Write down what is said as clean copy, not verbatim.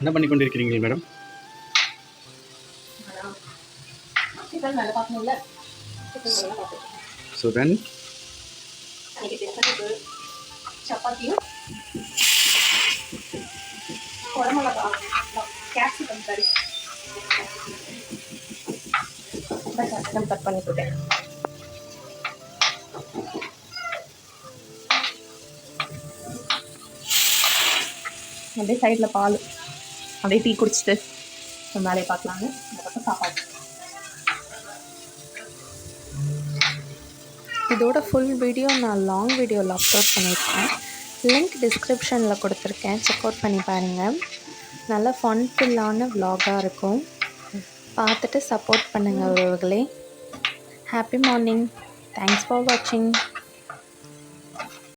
என்ன பண்ணி கொண்டிருக்கிறீர்கள் மேடம்? ஸோ தென் சப்பாத்தியும் குடமிளகா கேப்சிகம் கறி கேப்சிகம் கட் பண்ணி போட்டேன். அப்படியே சைடில் பால் அப்படியே டீ குடிச்சிட்டு வேலையை பார்க்கலாங்க. அதுக்கப்புறம் சாப்பாடு. இதோட ஃபுல் வீடியோ நான் லாங் வீடியோவில் அப்லோட் பண்ணியிருக்கேன். லிங்க் டிஸ்கிரிப்ஷனில் கொடுத்துருக்கேன், செக் அவுட் பண்ணி பாருங்கள். நல்ல ஃபன்ஃபுல்லான விலாகாக இருக்கும், பார்த்துட்டு சப்போர்ட் பண்ணுங்கள் உறவுகளே. ஹாப்பி மார்னிங், தேங்க்ஸ் ஃபார் வாட்சிங்.